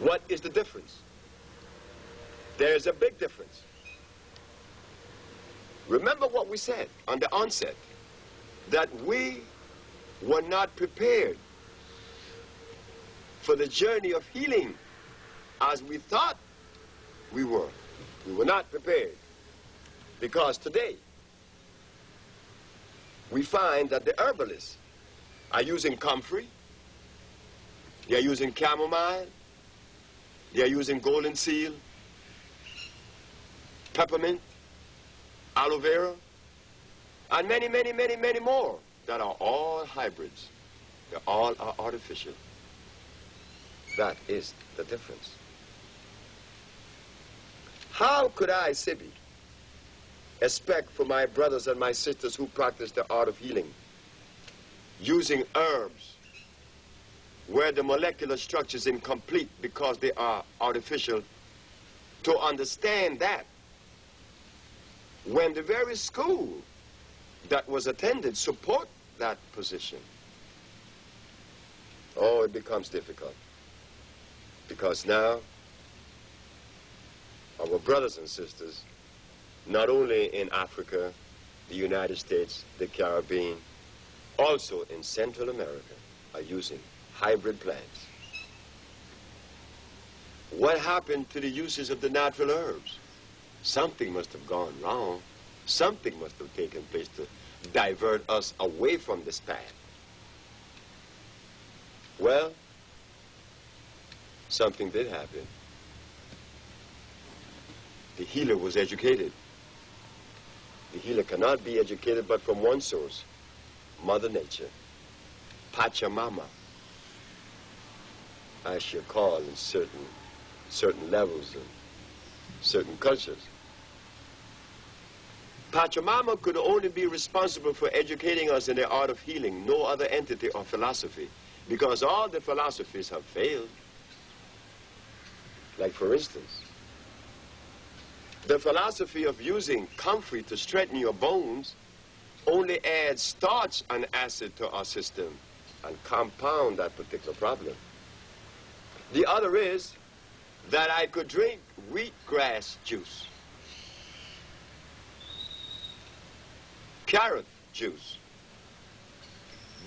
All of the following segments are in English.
What is the difference? There is a big difference. Remember what we said on the onset, that we were not prepared for the journey of healing as we thought we were. We were not prepared, because today we find that the herbalists are using comfrey, they are using chamomile, they are using golden seal, peppermint, aloe vera, and many, many, many, many more that are all hybrids. They all are artificial. That is the difference. How could I, sebi, expect for my brothers and my sisters who practice the art of healing, using herbs where the molecular structure is incomplete because they are artificial, to understand that when the very school that was attended support that position? Oh, it becomes difficult, because now our brothers and sisters, not only in Africa, the United States, the Caribbean, also in Central America, are using hybrid plants. What happened to the uses of the natural herbs? Something must have gone wrong. Something must have taken place to divert us away from this path. Well, something did happen. The healer was educated. The healer cannot be educated but from one source, Mother Nature, Pachamama, as she called in certain levels and certain cultures. Pachamama could only be responsible for educating us in the art of healing, no other entity or philosophy, because all the philosophies have failed. Like, for instance, the philosophy of using comfrey to strengthen your bones only adds starch and acid to our system and compound that particular problem. The other is that I could drink wheatgrass juice, carrot juice,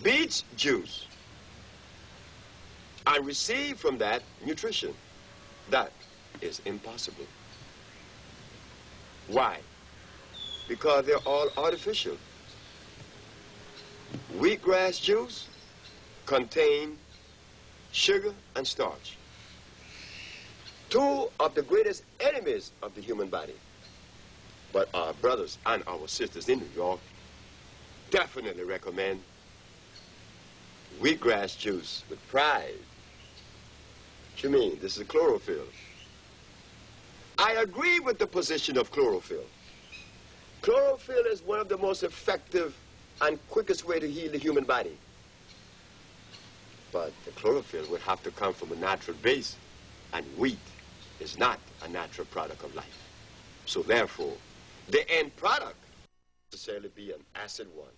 beet juice, and receive from that nutrition. That is impossible. Why? Because they're all artificial. Wheatgrass juice contains sugar and starch, two of the greatest enemies of the human body. But our brothers and our sisters in New York definitely recommend wheatgrass juice with pride. What you mean? This is chlorophyll. I agree with the position of chlorophyll. Chlorophyll is one of the most effective and quickest way to heal the human body. But the chlorophyll would have to come from a natural base, and wheat is not a natural product of life. So therefore, the end product will necessarily be an acid one,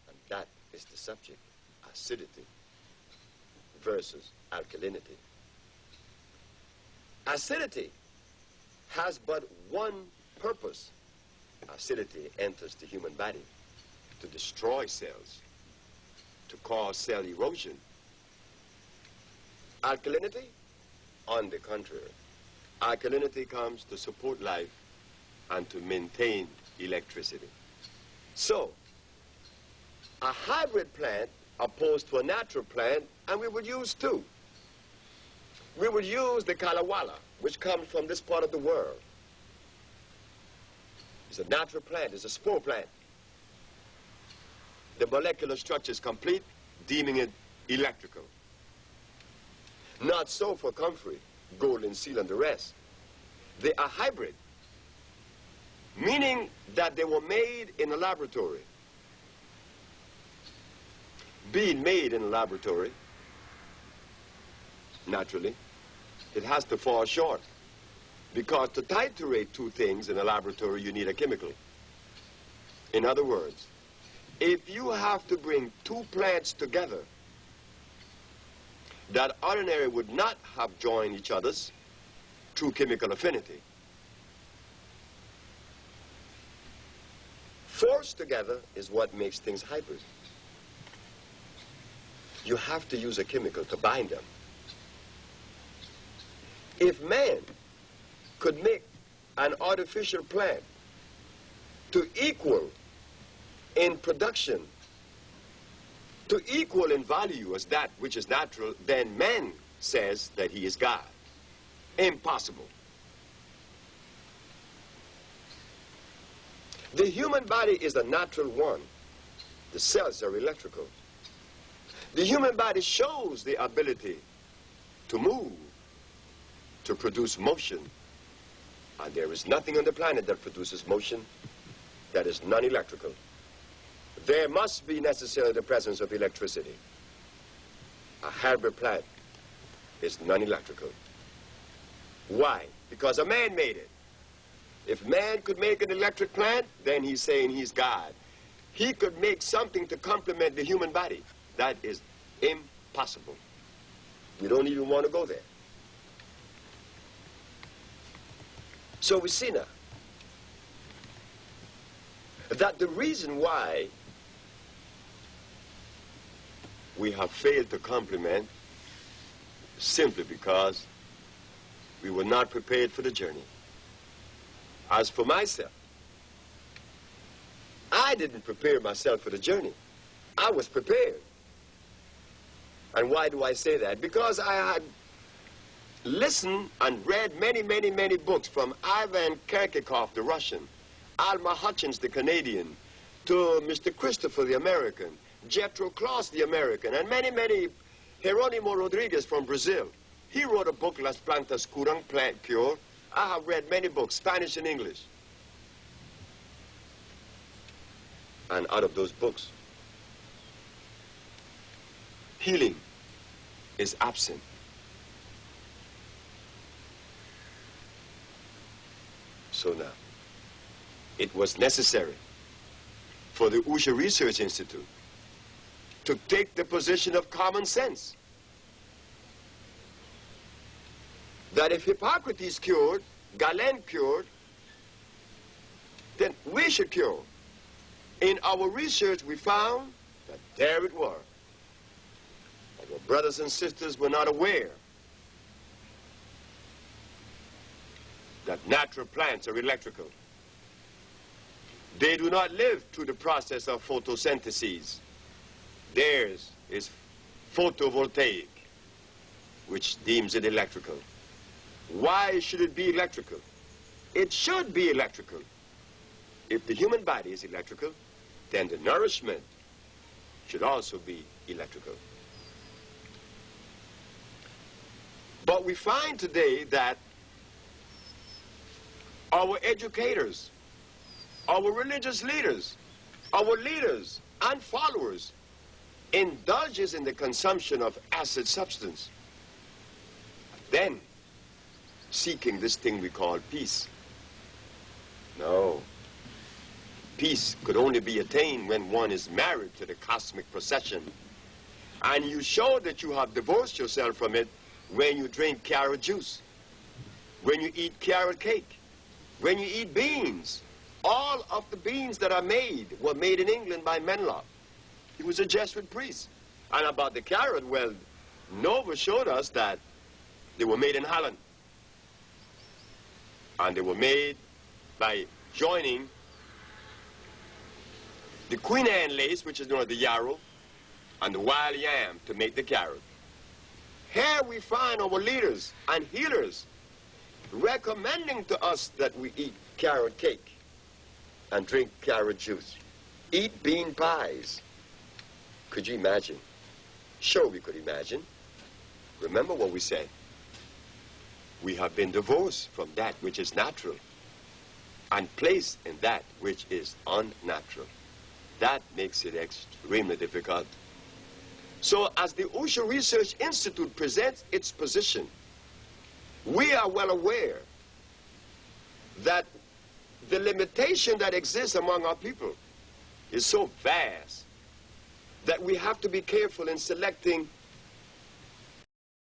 and that is the subject: acidity versus alkalinity. Acidity has but one purpose. Acidity enters the human body to destroy cells, to cause cell erosion. Alkalinity, on the contrary, alkalinity comes to support life and to maintain electricity. So, a hybrid plant opposed to a natural plant, and we would use two. We would use the kalawala, which comes from this part of the world. It's a natural plant, it's a spore plant. The molecular structure is complete, deeming it electrical. Not so for comfrey, golden seal, and the rest. They are hybrid, meaning that they were made in a laboratory. Being made in a laboratory, naturally, it has to fall short, because to titrate two things in a laboratory, you need a chemical. In other words, if you have to bring two plants together that ordinarily would not have joined each other's through chemical affinity. Forced together is what makes things hybrid. You have to use a chemical to bind them. If man could make an artificial plant to equal in production, to equal in value as that which is natural, then man says that he is God. Impossible. The human body is a natural one. The cells are electrical. The human body shows the ability to move, to produce motion. And there is nothing on the planet that produces motion that is non-electrical. There must be necessarily the presence of electricity. A hybrid plant is non-electrical. Why? Because a man made it. If man could make an electric plant, then he's saying he's God. He could make something to complement the human body. That is impossible. We don't even want to go there. So we see now that the reason why we have failed to complement simply because we were not prepared for the journey. As for myself, I didn't prepare myself for the journey. I was prepared. And why do I say that? Because I had listened and read many, many, many books from Ivan Kirkikov, the Russian, Alma Hutchins, the Canadian, to Mr. Christopher, the American, Jethro Claus, the American, and many, many, Jeronimo Rodriguez from Brazil. He wrote a book, Las Plantas Curan, Plant Cure. I have read many books, Spanish and English. And out of those books, healing is absent. So now, it was necessary for the Usha Research Institute to take the position of common sense. That if Hippocrates cured, Galen cured, then we should cure. In our research, we found that there it was. Our brothers and sisters were not aware that natural plants are electrical. They do not live through the process of photosynthesis. Theirs is photovoltaic, which deems it electrical. Why should it be electrical? It should be electrical. If the human body is electrical, then the nourishment should also be electrical. But we find today that our educators, our religious leaders, our leaders and followers indulges in the consumption of acid substance. Then seeking this thing we call peace. No. Peace could only be attained when one is married to the cosmic procession. And you show that you have divorced yourself from it when you drink carrot juice, when you eat carrot cake, when you eat beans. All of the beans that are made were made in England by Menlo. He was a Jesuit priest. And about the carrot, well, Nova showed us that they were made in Holland. And they were made by joining the Queen Anne lace, which is known as the yarrow, and the wild yam to make the carrot. Here we find our leaders and healers recommending to us that we eat carrot cake and drink carrot juice, eat bean pies. Could you imagine? Sure, we could imagine. Remember what we said. We have been divorced from that which is natural and placed in that which is unnatural. That makes it extremely difficult. So as the Usha Research Institute presents its position, we are well aware that the limitation that exists among our people is so vast that we have to be careful in selecting